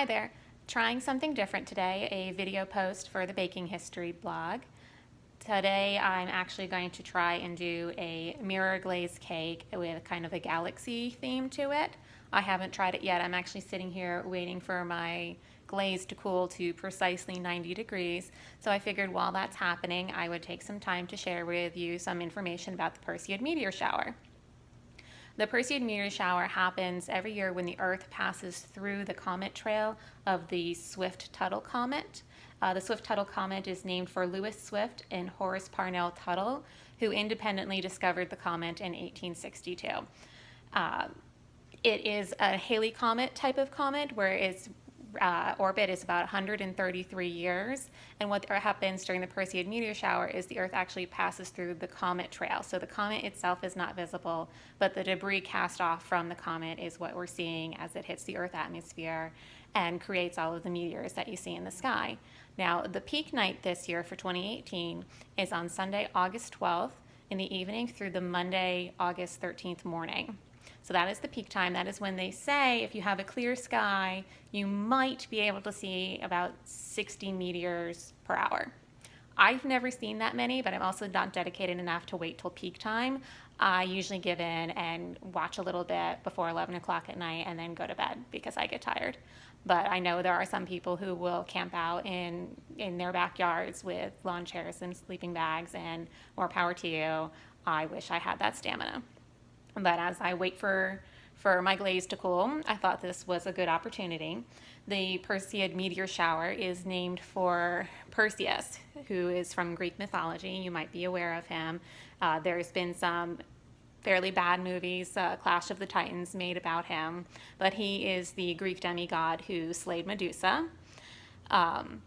Hi there. Trying something different today, a video post for the Baking History blog. Today I'm actually going to try and do a mirror glaze cake with kind of a galaxy theme to it. I haven't tried it yet. I'm actually sitting here waiting for my glaze to cool to precisely 90 degrees. So I figured while that's happening, I would take some time to share with you some information about the Perseid meteor shower. The Perseid meteor shower happens every year when the Earth passes through the comet trail of the Swift-Tuttle comet. The Swift-Tuttle comet is named for Lewis Swift and Horace Parnell Tuttle, who independently discovered the comet in 1862. It is a Halley comet type of comet where its orbit is about 133 years, and what happens during the Perseid meteor shower is the Earth actually passes through the comet trail. So the comet itself is not visible, but the debris cast off from the comet is what we're seeing as it hits the Earth atmosphere and creates all of the meteors that you see in the sky. Now, the peak night this year for 2018 is on Sunday, August 12th in the evening through the Monday, August 13th morning. So that is the peak time. That is when they say if you have a clear sky, you might be able to see about 60 meteors per hour. I've never seen that many, but I'm also not dedicated enough to wait till peak time. I usually give in and watch a little bit before 11 o'clock at night and then go to bed because I get tired. But I know there are some people who will camp out in their backyards with lawn chairs and sleeping bags, and more power to you. I wish I had that stamina. But as I wait for my glaze to cool, I thought this was a good opportunity. The Perseid meteor shower is named for Perseus, who is from Greek mythology. You might be aware of him. There's been some fairly bad movies, Clash of the Titans, made about him, but he is the Greek demigod who slayed Medusa. And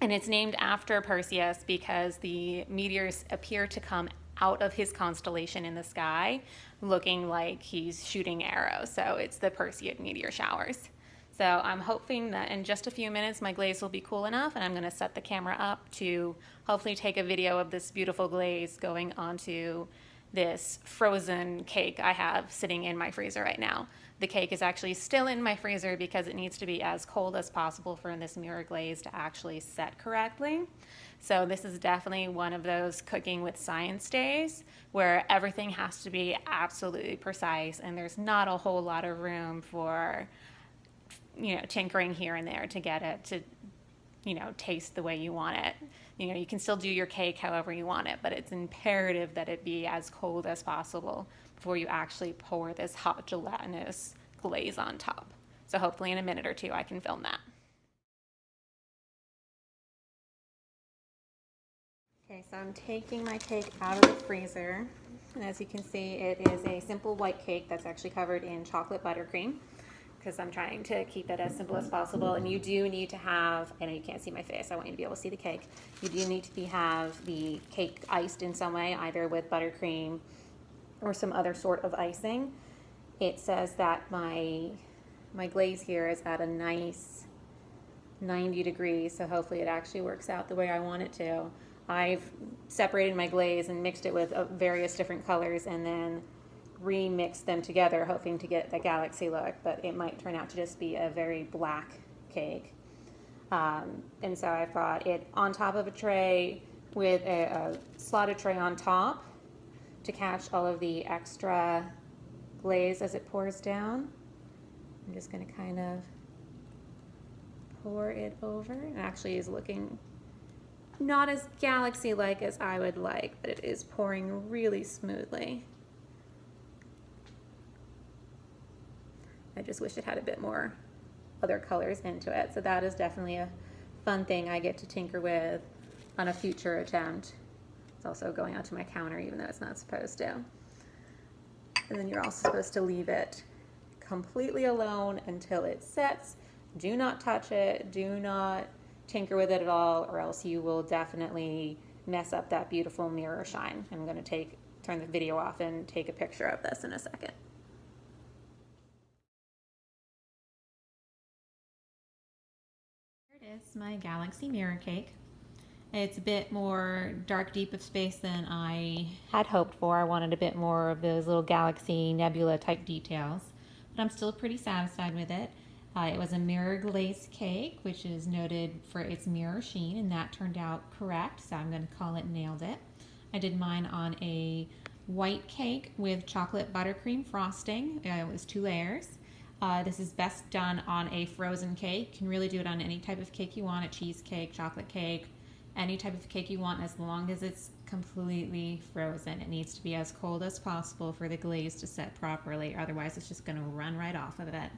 it's named after Perseus because the meteors appear to come out of his constellation in the sky, looking like he's shooting arrows. So it's the Perseid meteor showers. So I'm hoping that in just a few minutes my glaze will be cool enough, and I'm going to set the camera up to hopefully take a video of this beautiful glaze going onto this frozen cake I have sitting in my freezer right now. The cake is actually still in my freezer because it needs to be as cold as possible for this mirror glaze to actually set correctly. So this is definitely one of those cooking with science days where everything has to be absolutely precise and there's not a whole lot of room for, tinkering here and there to get it to, taste the way you want it. You can still do your cake however you want it, but it's imperative that it be as cold as possible before you actually pour this hot gelatinous glaze on top. So hopefully in a minute or two I can film that. Okay, so I'm taking my cake out of the freezer, and as you can see, it is a simple white cake that's actually covered in chocolate buttercream because I'm trying to keep it as simple as possible. And you do need to have, I know you can't see my face, I want you to be able to see the cake. You do need to have the cake iced in some way, either with buttercream or some other sort of icing. It says that my glaze here is at a nice 90 degrees, so hopefully it actually works out the way I want it to. I've separated my glaze and mixed it with various different colors and then remixed them together, hoping to get the galaxy look, but it might turn out to just be a very black cake. And so I've got it on top of a tray with a slotted tray on top to catch all of the extra glaze as it pours down. I'm just going to kind of pour it over. It actually is looking not as galaxy-like as I would like, but it is pouring really smoothly. I just wish it had a bit more other colors into it. So that is definitely a fun thing I get to tinker with on a future attempt. It's also going onto my counter even though it's not supposed to. And then you're also supposed to leave it completely alone until it sets. Do not touch it. Do not tinker with it at all, or else you will definitely mess up that beautiful mirror shine. I'm going to turn the video off and take a picture of this in a second. Here it is, my galaxy mirror cake. It's a bit more dark deep of space than I had hoped for. I wanted a bit more of those little galaxy nebula type details, but I'm still pretty satisfied with it. It was a mirror glaze cake, which is noted for its mirror sheen, and that turned out correct, so I'm going to call it nailed it. I did mine on a white cake with chocolate buttercream frosting. It was 2 layers. This is best done on a frozen cake. You can really do it on any type of cake you want, a cheesecake, chocolate cake, any type of cake you want, as long as it's completely frozen. It needs to be as cold as possible for the glaze to set properly, otherwise it's just going to run right off of it.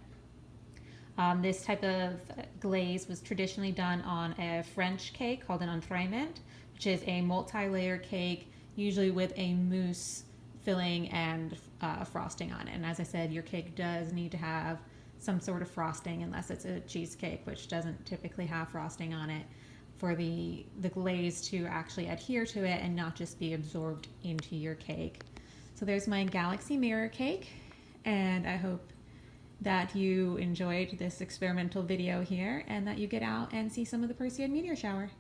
This type of glaze was traditionally done on a French cake called an entremet, which is a multi-layer cake, usually with a mousse filling and frosting on it. And as I said, your cake does need to have some sort of frosting, unless it's a cheesecake, which doesn't typically have frosting on it, for the glaze to actually adhere to it and not just be absorbed into your cake. So there's my galaxy mirror cake, and I hope that you enjoyed this experimental video here and that you get out and see some of the Perseid meteor shower.